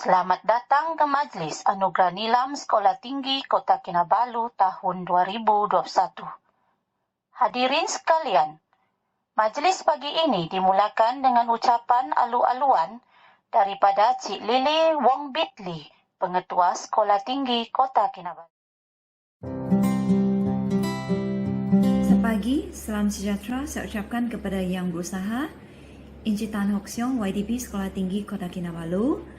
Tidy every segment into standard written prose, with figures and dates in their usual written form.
Selamat datang ke Majlis Anugerah Nilam Sekolah Tinggi Kota Kinabalu tahun 2021. Hadirin sekalian, majlis pagi ini dimulakan dengan ucapan alu-aluan daripada Cik Lily Wong Bitli, Pengetua Sekolah Tinggi Kota Kinabalu. Sepagi, salam sejahtera saya ucapkan kepada yang berusaha, Encik Tan Hock Siong, YDP Sekolah Tinggi Kota Kinabalu,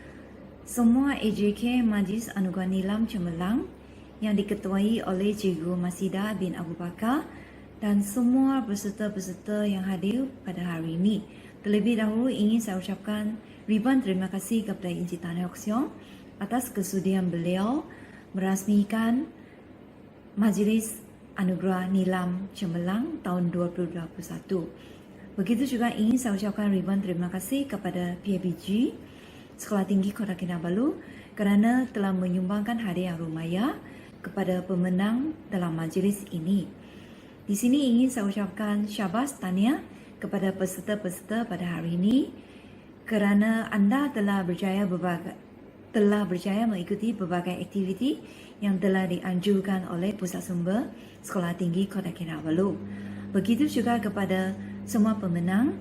semua AJK Majlis Anugerah Nilam Cemerlang yang diketuai oleh Cikgu Masida bin Abu Bakar dan semua peserta-peserta yang hadir pada hari ini. Terlebih dahulu ingin saya ucapkan ribuan terima kasih kepada Encik Tan Hock Siong atas kesudian beliau merasmikan Majlis Anugerah Nilam Cemerlang tahun 2021. Begitu juga ingin saya ucapkan ribuan terima kasih kepada PABG Sekolah Tinggi Kota Kinabalu kerana telah menyumbangkan hadiah rumaya kepada pemenang dalam majlis ini. Di sini ingin saya ucapkan syabas tahniah kepada peserta-peserta pada hari ini kerana anda telah berjaya mengikuti berbagai aktiviti yang telah dianjurkan oleh Pusat Sumber Sekolah Tinggi Kota Kinabalu. Begitu juga kepada semua pemenang,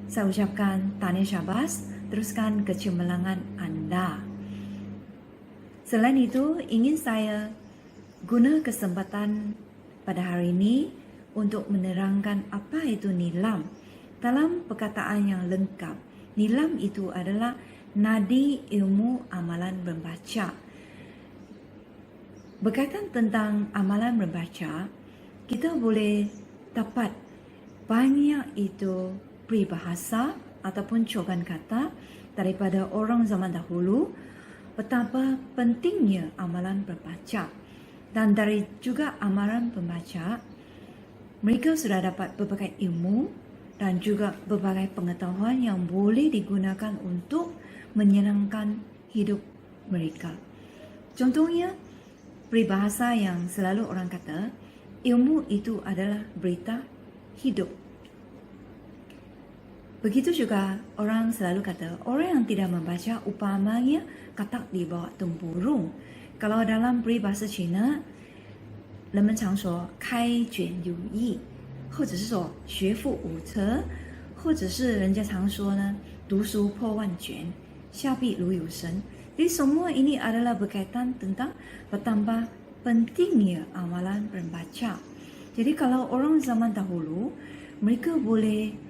saya ucapkan tahniah syabas, teruskan kecemerlangan anda. Selain itu, ingin saya guna kesempatan pada hari ini untuk menerangkan apa itu nilam. Dalam perkataan yang lengkap, nilam itu adalah nadi ilmu amalan membaca. Berkaitan tentang amalan membaca, kita boleh dapat banyak itu peribahasa ataupun cogan kata daripada orang zaman dahulu betapa pentingnya amalan membaca. Dan dari juga amalan membaca, mereka sudah dapat berbagai ilmu dan juga berbagai pengetahuan yang boleh digunakan untuk menyenangkan hidup mereka. Contohnya, peribahasa yang selalu orang kata, ilmu itu adalah berita hidup. Begitu juga orang selalu kata, orang yang tidak membaca upamanya katak di bawah tempurung. Kalau dalam peribahasa Cina, 人们常说开卷有益，或者是说学富五车，或者是人家常说呢，读书破万卷，下笔如有神。Jadi semua ini adalah berkaitan tentang bertambah pentingnya amalan membaca. Jadi kalau orang zaman dahulu, mereka boleh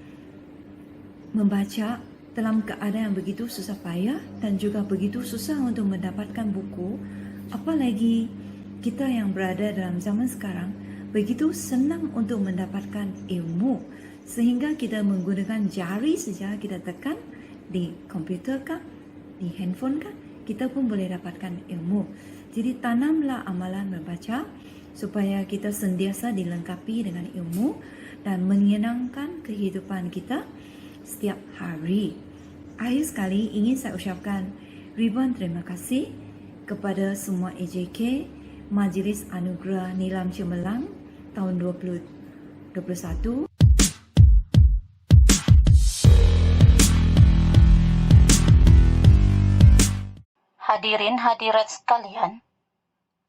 membaca dalam keadaan begitu susah payah dan juga begitu susah untuk mendapatkan buku, apalagi kita yang berada dalam zaman sekarang begitu senang untuk mendapatkan ilmu sehingga kita menggunakan jari saja kita tekan di komputer kah, di handphone kah, kita pun boleh dapatkan ilmu. Jadi tanamlah amalan membaca supaya kita sentiasa dilengkapi dengan ilmu dan menyenangkan kehidupan kita setiap hari. Akhir sekali ingin saya ucapkan ribuan terima kasih kepada semua AJK Majlis Anugerah Nilam Cemerlang tahun 2021. Hadirin hadirat sekalian,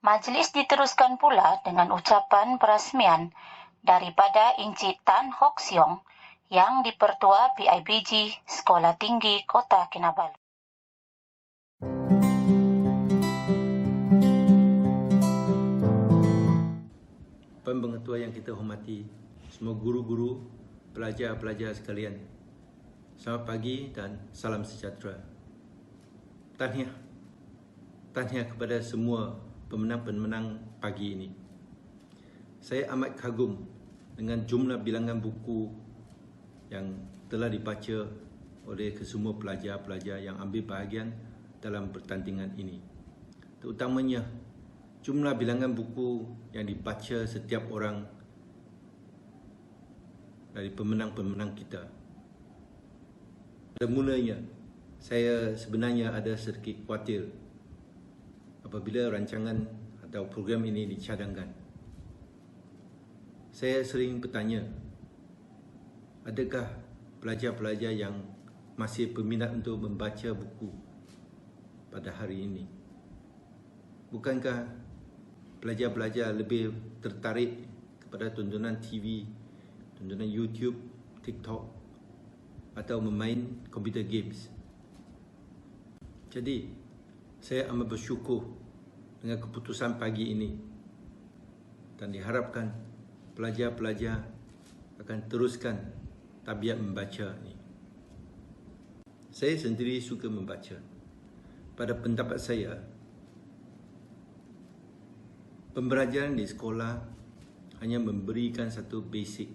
majlis diteruskan pula dengan ucapan peresmian daripada Encik Tan Hock Siong yang dipertua PIBG Sekolah Tinggi Kota Kinabalu. Pengetua yang kita hormati, semua guru-guru, pelajar-pelajar sekalian, selamat pagi dan salam sejahtera. Tahniah kepada semua pemenang-pemenang pagi ini. Saya amat kagum dengan jumlah bilangan buku yang telah dibaca oleh kesemua pelajar-pelajar yang ambil bahagian dalam pertandingan ini. Terutamanya jumlah bilangan buku yang dibaca setiap orang dari pemenang-pemenang kita. Pada mulanya, saya sebenarnya ada sedikit khawatir apabila rancangan atau program ini dicadangkan. Saya sering bertanya, adakah pelajar-pelajar yang masih berminat untuk membaca buku pada hari ini. Bukankah pelajar-pelajar lebih tertarik kepada tontonan TV, tontonan YouTube, TikTok atau memain computer games? Jadi, saya amat bersyukur dengan keputusan pagi ini dan diharapkan pelajar-pelajar akan teruskan tabiat membaca ini. Saya sendiri suka membaca. Pada pendapat saya, pembelajaran di sekolah hanya memberikan satu basic,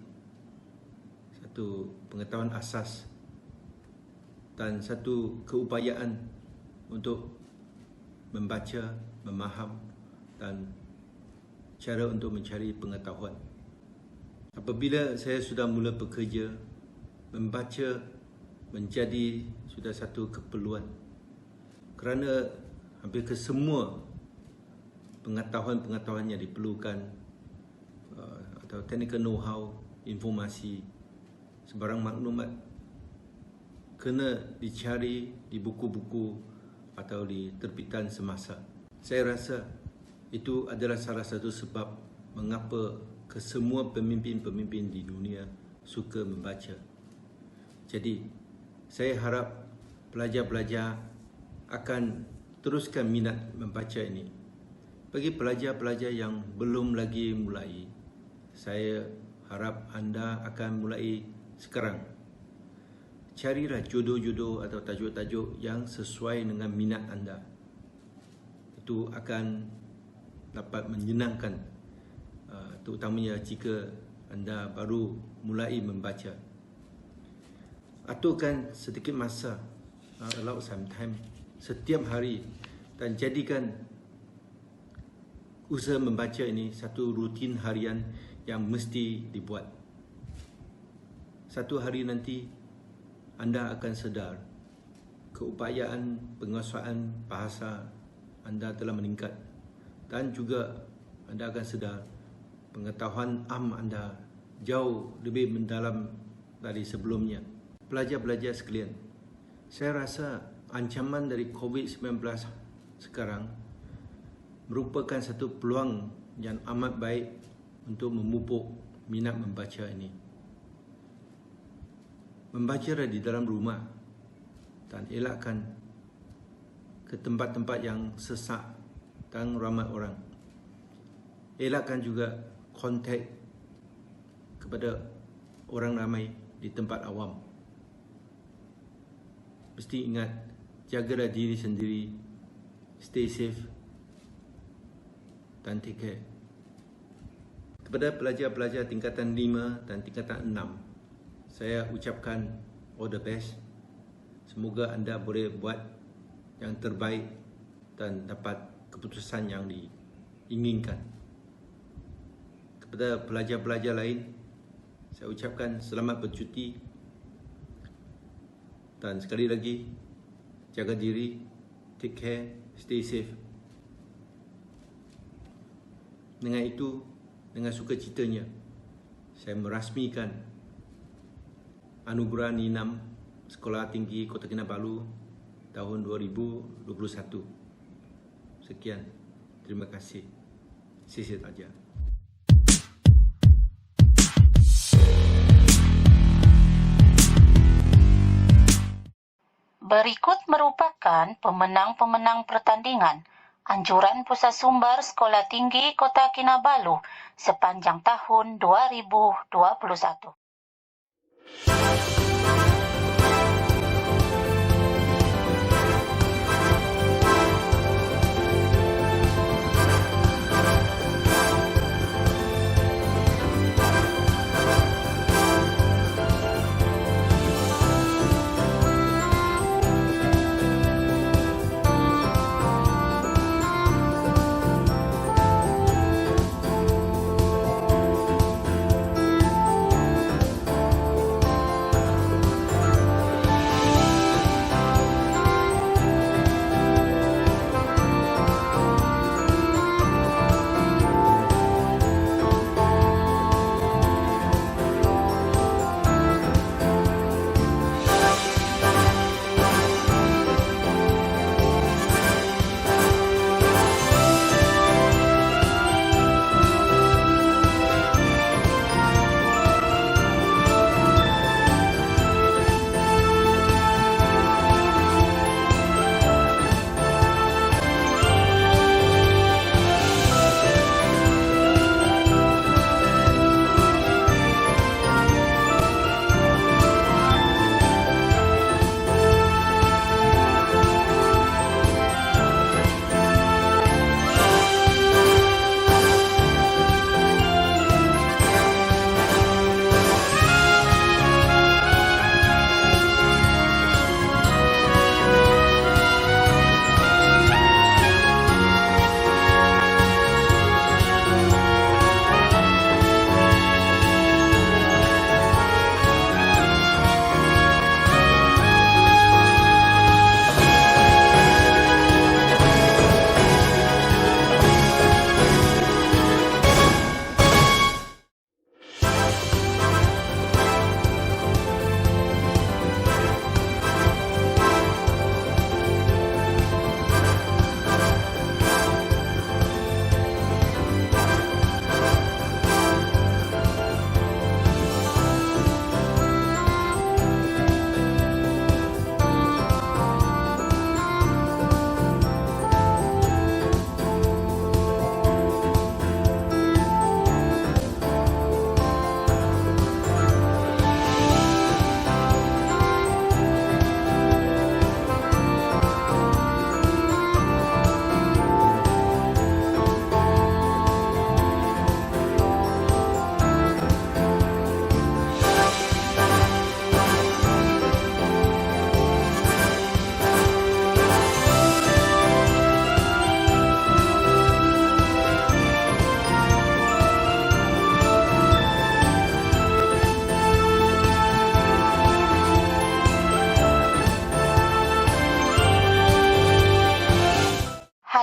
satu pengetahuan asas dan satu keupayaan untuk membaca, memaham dan cara untuk mencari pengetahuan. Apabila saya sudah mula bekerja, membaca menjadi sudah satu keperluan kerana hampir kesemua pengetahuan-pengetahuan yang diperlukan atau technical know-how, informasi, sebarang maklumat kena dicari di buku-buku atau di terbitan semasa. Saya rasa itu adalah salah satu sebab mengapa kesemua pemimpin-pemimpin di dunia suka membaca. Jadi, saya harap pelajar-pelajar akan teruskan minat membaca ini. Bagi pelajar-pelajar yang belum lagi mulai, saya harap anda akan mulai sekarang. Carilah judul-judul atau tajuk-tajuk yang sesuai dengan minat anda. Itu akan dapat menyenangkan, terutamanya jika anda baru mulai membaca. Aturkan sedikit masa, allow some time, setiap hari dan jadikan usaha membaca ini satu rutin harian yang mesti dibuat. Satu hari nanti anda akan sedar keupayaan penguasaan bahasa anda telah meningkat dan juga anda akan sedar pengetahuan anda jauh lebih mendalam dari sebelumnya. Pelajar-pelajar sekalian, saya rasa ancaman dari COVID-19 sekarang merupakan satu peluang yang amat baik untuk memupuk minat membaca ini. Membacalah di dalam rumah dan elakkan ke tempat-tempat yang sesak dan ramai orang. Elakkan juga kontak kepada orang ramai di tempat awam. Mesti ingat, jagalah diri sendiri, stay safe dan take care. Kepada pelajar-pelajar tingkatan 5 dan tingkatan 6, saya ucapkan all the best. Semoga anda boleh buat yang terbaik dan dapat keputusan yang diinginkan. Kepada pelajar-pelajar lain, saya ucapkan selamat bercuti. Dan sekali lagi, jaga diri, take care, stay safe. Dengan itu, dengan sukacitanya, saya merasmikan Anugerah Ninam Sekolah Tinggi Kota Kinabalu tahun 2021. Sekian, terima kasih. Sisi saja. Berikut merupakan pemenang-pemenang pertandingan Anjuran Pusat Sumber Sekolah Tinggi Kota Kinabalu sepanjang tahun 2021.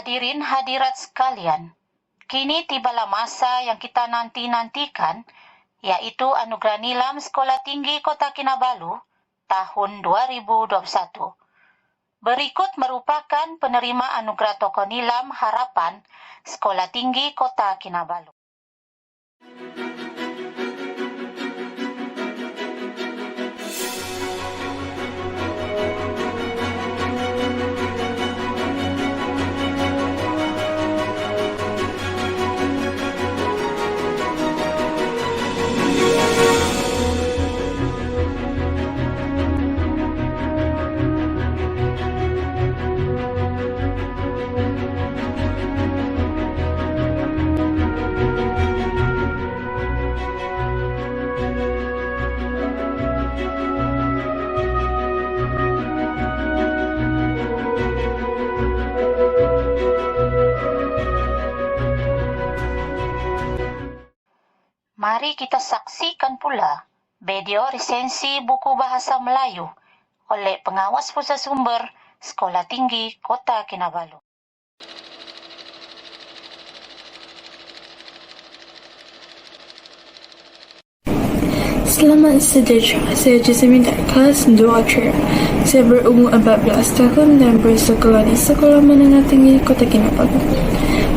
Hadirin hadirat sekalian, kini tibalah masa yang kita nanti-nantikan, yaitu Anugerah Nilam Sekolah Tinggi Kota Kinabalu tahun 2021. Berikut merupakan penerima Anugerah Tokoh Nilam Harapan Sekolah Tinggi Kota Kinabalu. Mari kita saksikan pula video resensi buku bahasa Melayu oleh Pengawas Pusat Sumber Sekolah Tinggi Kota Kinabalu. Selamat sejahtera, saya Jasmine dari kelas 2C. Saya berumur 14 tahun dan bersekolah di Sekolah Menengah Tinggi Kota Kinabalu.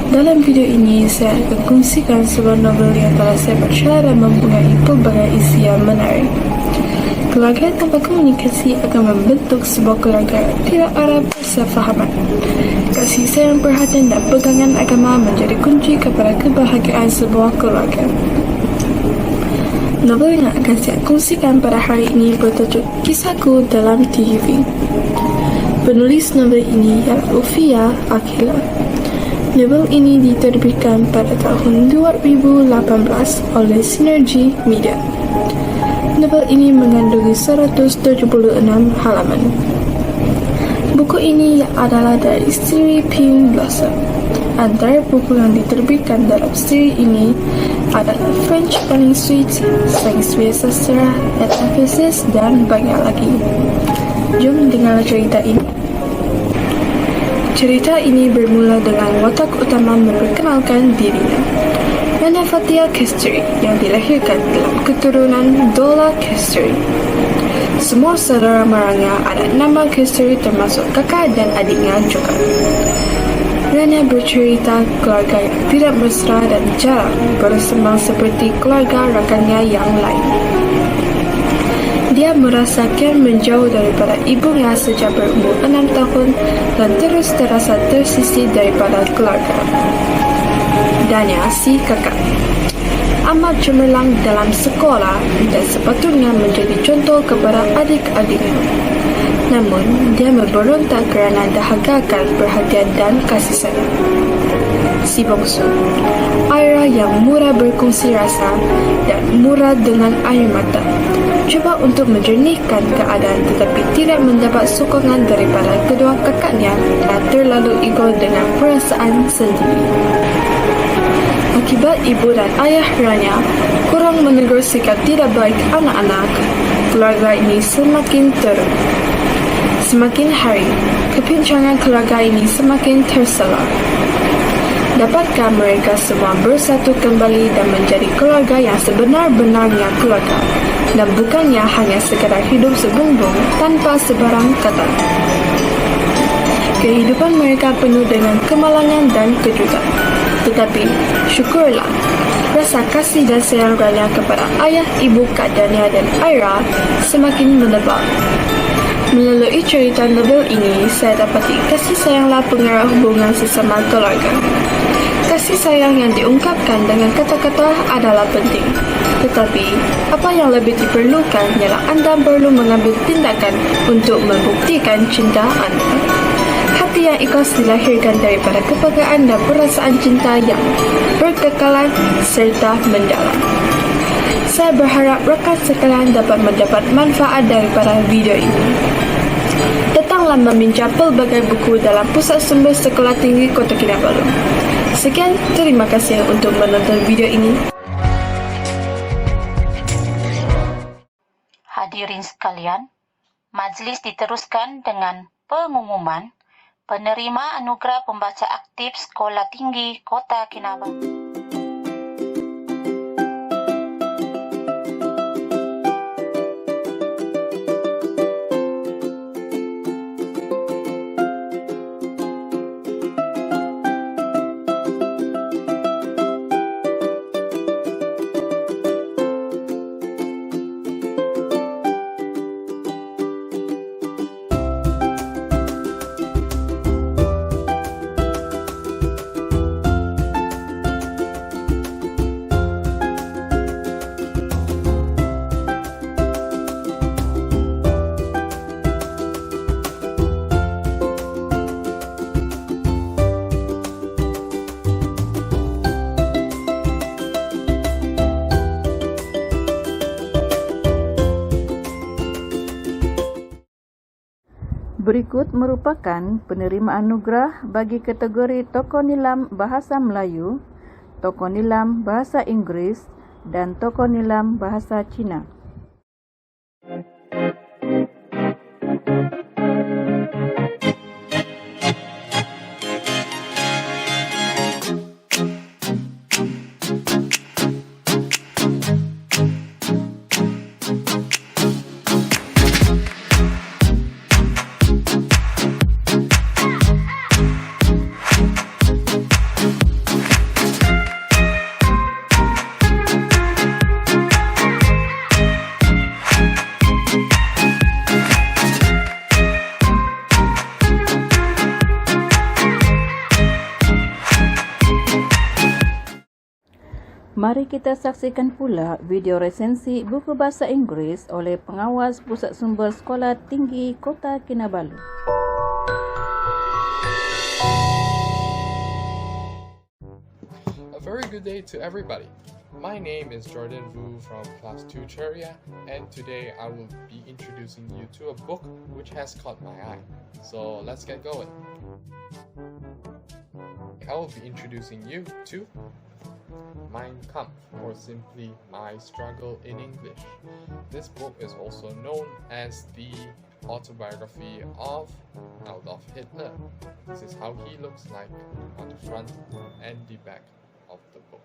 Dalam video ini, saya akan kongsikan sebuah novel yang telah saya baca dan mempunyai pelbagai isi yang menarik. Keluarga tanpa komunikasi akan membentuk sebuah keluarga yang tidak ada persefahaman. Kasih sayang, perhatian dan pegangan agama menjadi kunci kepada kebahagiaan sebuah keluarga. Novel yang akan saya kongsikan pada hari ini bertajuk Kisahku Dalam TV. Penulis novel ini ialah Ufia Akila. Novel ini diterbitkan pada tahun 2018 oleh Sinergi Media. Novel ini mengandungi 176 halaman. Buku ini adalah dari siri Pink Blossom. Antara buku yang diterbitkan dalam siri ini adalah French Paling Sweet, Sains Sastra, Metafisis, dan banyak lagi. Jom dengar cerita ini. Cerita ini bermula dengan watak utama memperkenalkan dirinya, Rana Fatia Kesturi, yang dilahirkan dalam keturunan Dola Kesturi. Semua saudara maranya ada nama Kesturi termasuk kakak dan adiknya juga. Rana bercerita keluarga yang tidak mesra dan jarang bersenang seperti keluarga rakannya yang lain. Dia merasa kian menjauh daripada ibunya sejak berumur 6 tahun dan terus terasa tersisih daripada keluarga. Danya si kakak amat cemerlang dalam sekolah dan sepatutnya menjadi contoh kepada adik-adiknya. Namun, dia memberontak kerana dahagakan perhatian dan kasih sayang. Si bongsu, Aira yang murah berkongsi rasa dan murah dengan air mata, cuba untuk menjernihkan keadaan tetapi tidak mendapat sokongan daripada kedua kakaknya dan terlalu ego dengan perasaan sendiri. Akibat ibu dan ayah Rania kurang menegur sikap tidak baik anak-anak, keluarga ini semakin teruk. Semakin hari, kepincangan keluarga ini semakin terselar. Dapatkah mereka semua bersatu kembali dan menjadi keluarga yang sebenar-benarnya keluarga, dan bukannya hanya sekadar hidup sebumbung tanpa sebarang kata? Kehidupan mereka penuh dengan kemalangan dan kejutan. Tetapi, syukurlah, rasa kasih dan sayang Rania kepada ayah, ibu, Kak Dania dan Aira semakin menebal. Melalui cerita novel ini, saya dapati kasih sayanglah pengarah hubungan sesama keluarga. Kasih sayang yang diungkapkan dengan kata-kata adalah penting. Tetapi, apa yang lebih diperlukan ialah anda perlu mengambil tindakan untuk membuktikan cinta anda. Hati yang ikhlas dilahirkan daripada kepekaan dan perasaan cinta yang berkekalan serta mendalam. Saya berharap rakan sekalian dapat mendapat manfaat daripada video ini. Datanglah meminjam pelbagai buku dalam Pusat Sumber Sekolah Tinggi Kota Kinabalu. Sekian, terima kasih untuk menonton video ini. Hadirin sekalian, majlis diteruskan dengan pengumuman penerima anugerah pembaca aktif Sekolah Tinggi Kota Kinabalu. Berikut merupakan penerima anugerah bagi kategori tokoh nilam bahasa Melayu, tokoh nilam bahasa Inggris, dan tokoh nilam bahasa Cina. Mari kita saksikan pula video resensi buku bahasa Inggris oleh pengawas Pusat Sumber Sekolah Tinggi Kota Kinabalu. A very good day to everybody. My name is Jordan Vu from Class 2 Cheria, and today I will be introducing you to a book which has caught my eye. So let's get going. I will be introducing you to Mein Kampf, or simply My Struggle in English. This book is also known as the autobiography of Adolf Hitler. This is how he looks like on the front and the back of the book.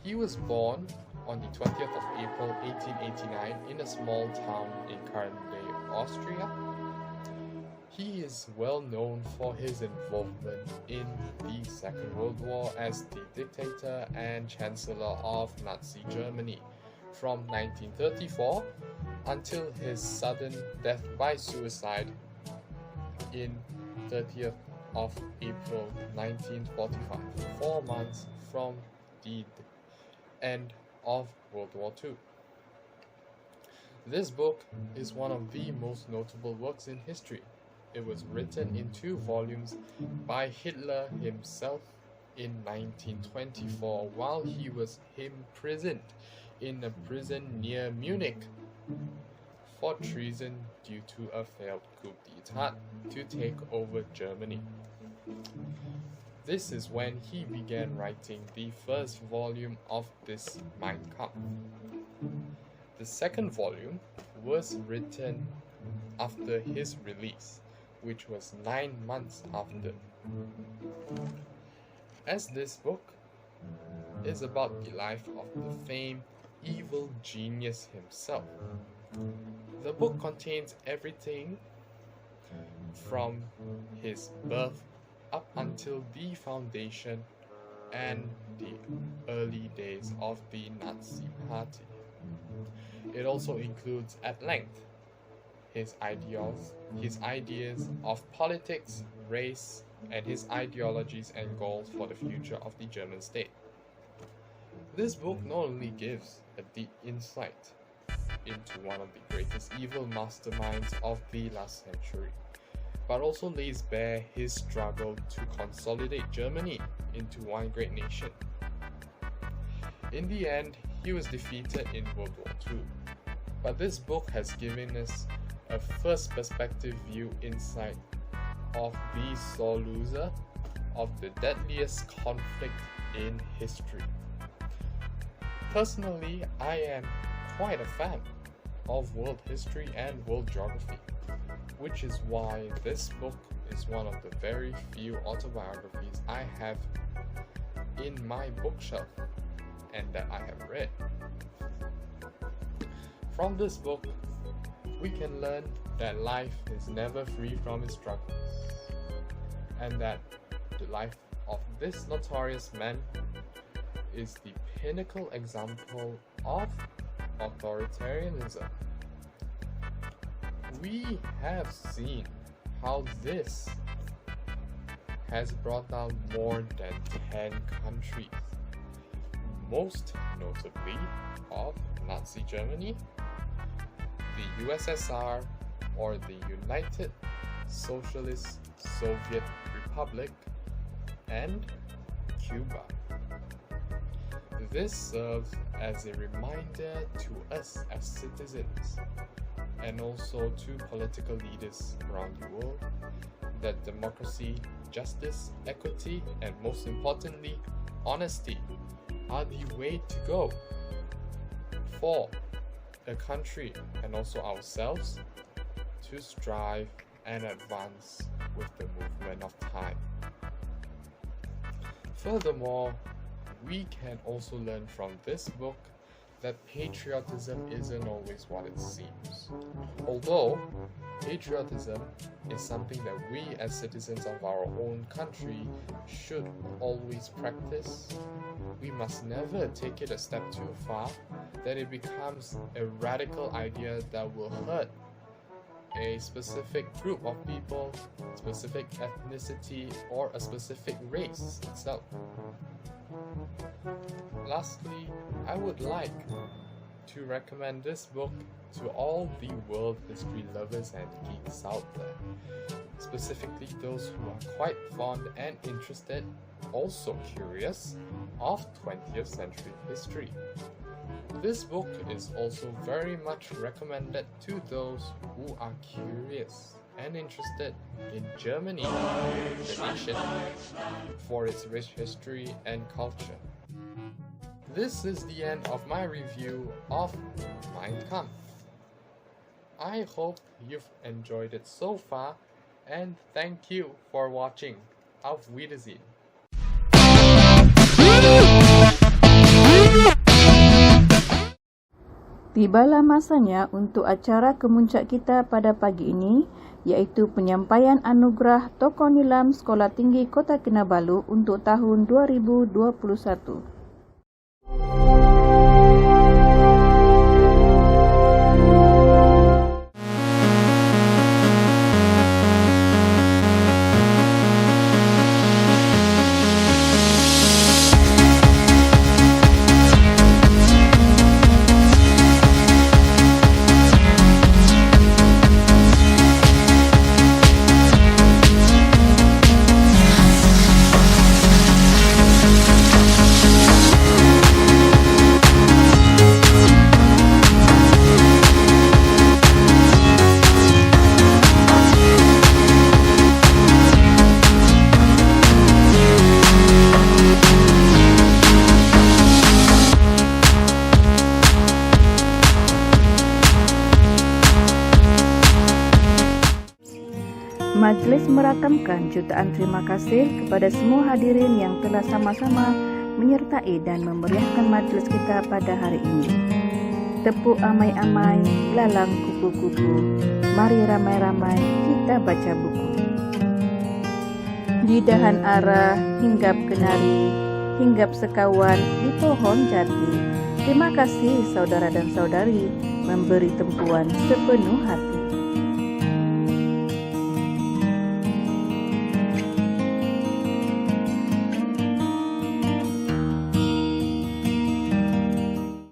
He was born on the 20th of April 1889 in a small town in current day Austria. He is well known for his involvement in the Second World War as the dictator and chancellor of Nazi Germany from 1934 until his sudden death by suicide in 30th of April 1945, 4 months from the end of World War II. This book is one of the most notable works in history. It was written in 2 volumes by Hitler himself in 1924 while he was imprisoned in a prison near Munich for treason due to a failed coup d'etat to take over Germany. This is when he began writing the first volume of this Mein Kampf. The second volume was written after his release, which was 9 months after. As this book is about the life of the famed evil genius himself, the book contains everything from his birth up until the foundation and the early days of the Nazi Party. It also includes at length his ideas of politics, race, and his ideologies and goals for the future of the German state. This book not only gives a deep insight into one of the greatest evil masterminds of the last century, but also lays bare his struggle to consolidate Germany into one great nation. In the end, he was defeated in World War II, but this book has given us a first perspective view inside of the sore loser of the deadliest conflict in history. Personally, I am quite a fan of world history and world geography, which is why this book is one of the very few autobiographies I have in my bookshelf and that I have read. From this book, we can learn that life is never free from its struggles, and that the life of this notorious man is the pinnacle example of authoritarianism. We have seen how this has brought down more than 10 countries, most notably of Nazi Germany, the USSR or the United Socialist Soviet Republic, and Cuba. This serves as a reminder to us as citizens and also to political leaders around the world that democracy, justice, equity, and most importantly, honesty are the way to go for the country and also ourselves to strive and advance with the movement of time. Furthermore, we can also learn from this book that patriotism isn't always what it seems. Although patriotism is something that we as citizens of our own country should always practice, we must never take it a step too far that it becomes a radical idea that will hurt a specific group of people, specific ethnicity, or a specific race itself. Lastly, I would like to recommend this book to all the world history lovers and geeks out there, specifically those who are quite fond and interested, also curious, of 20th century history. This book is also very much recommended to those who are curious and interested in Germany, the nation, for its rich history and culture. This is the end of my review of Mein Kampf. I hope you've enjoyed it so far, and thank you for watching. Auf Wiedersehen. Tibalah masanya untuk acara kemuncak kita pada pagi ini, iaitu penyampaian anugerah Tokoh Nilam Sekolah Tinggi Kota Kinabalu untuk tahun 2021. Majlis merakamkan jutaan terima kasih kepada semua hadirin yang telah sama-sama menyertai dan memeriahkan majlis kita pada hari ini. Tepuk amai-amai, lalang kupu-kupu, mari ramai-ramai kita baca buku. Di dahan ara, hinggap kenari, hinggap sekawan di pohon jati. Terima kasih saudara dan saudari memberi tempuan sepenuh hati.